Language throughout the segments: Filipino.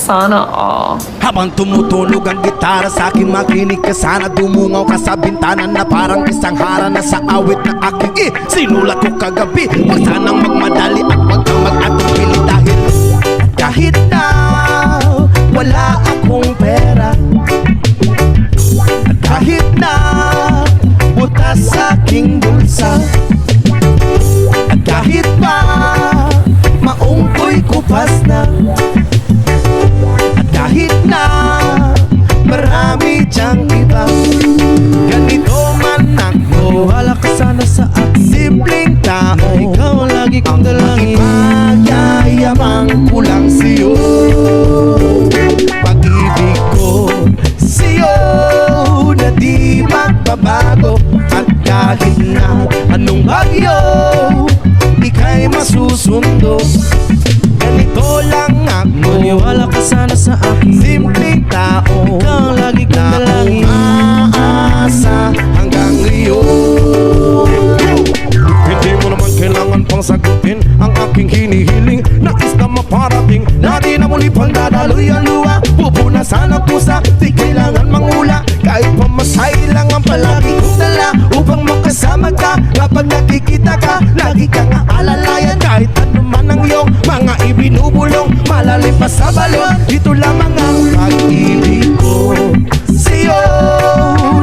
Sana all. Habang tumutunog ang gitara sa akin, makinig ka sana. Dumungaw ka sa bintana na parang isang hara na sa awit na aking sinulat ko kagabi. Huwag sanang magmadali at huwag kang mag-atupili dahil kahit na wala akong pera, kahit na butas sa aking bulsa, kahit pa maungkoy kupas na, kahit na marami diyang iba, ganito man ako. Wala ka sana sa akin, simpleng tao. Ikaw ang lagi kong dalangin. Magyayabang ko lang sa'yo. Pag-ibig ko sa'yo na di magbabago. At kahit na anong bagyo, ika'y masusundo. Ganito lang ako. Maniwala ka sana sa akin, simpleng tao. Ikaw ang lagi kong dalangin. Umaasa hanggang ngayon. Hindi mo naman kailangan pang sagutin ang aking hinihiling. Nais na maparating na di na muli pang dadaloy ang luha. Pupunasan ang pusa, di kailangan mangula. Kahit pamasahe lang ang palagi kong dala upang makasama ka. Kapag nakikita ka, lagi kang aalalayan. Kahit ano man ang iyong mga ibinubulong, malalim pa sa balon, ito lamang ang pag-ibig ko sa'yo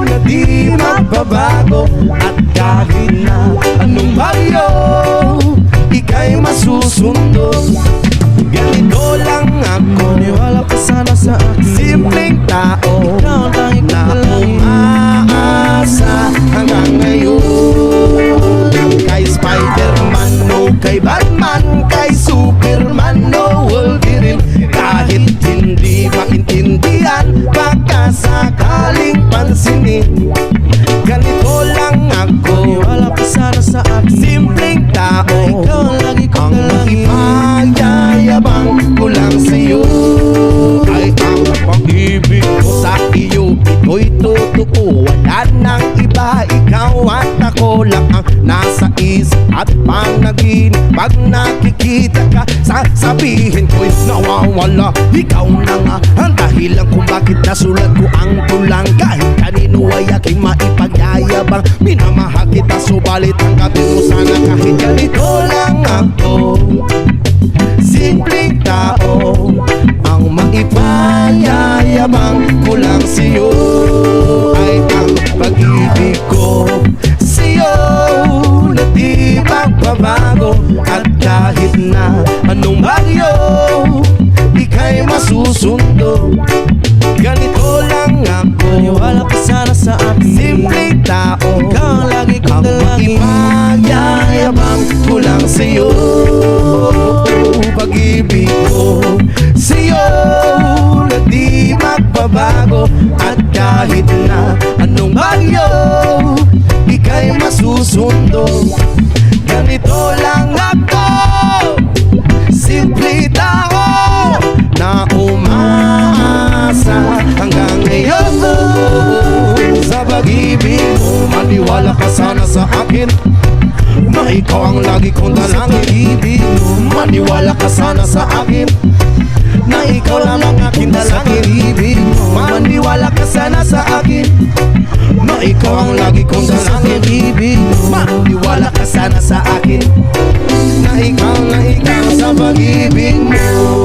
na di magbabago. At kahit na anong bagyo, ika'y masusundo. Ganito lang ako. Maniwala ka sana sa akin, simpleng tao. Ikaw ang tanging na umaasa hanggang ngayon. Kay Spider-Man, no kay Batman, kay Superman, no Wolverine. Kahit hindi maintindihan, baka sakaling pansinin. Ganito lang ako. Maniwala ka sana sa akin, simpleng tao. Ikaw ang lagi kong dalangin. Magyayabang ko lang sa'yo. Ay ang pag-ibig ko sa iyo, ito'y totoo. Wala nang iba, ikaw at ako lang ang nasa isip at panaginip. Pag nakikita ka, sasabihin ko'y nawawala. Ikaw na nga ang dahilan kung bakit nasulat ko ang tulang. Kahit kanino ay aking maipagyayabang, minamahal kita subalit tanggapin mo sana kahit ganito lang ako. Simpleng tao, ang maipanyayabang ko lang sa'yo. Ay ang pag-ibig ko sa'yo na di magbabago. At kahit na anong bagyo, ika'y masusundo. Ganito lang ako. Maniwala ka sana sa akin, simpleng tao. Ikaw ang lagi kong dalangin. Magyayabang ko lang sa'yo. Pag-ibig ko sa'yo na di magbabago. At kahit na anong bagyo, ika'y masusundo. Ganito lang ako, simple tao na umaasa hanggang ngayon. Sa pag-ibig mo, maniwala ka sana sa akin, na ikaw ang lagi kong dalangin. Maniwala ka sana sa akin, na ikaw lang ang aking dalangin. Maniwala ka sana sa akin, na ikaw ang lagi kong dalangin. Maniwala ka sana sa akin, na ikaw sa pag-ibig mo.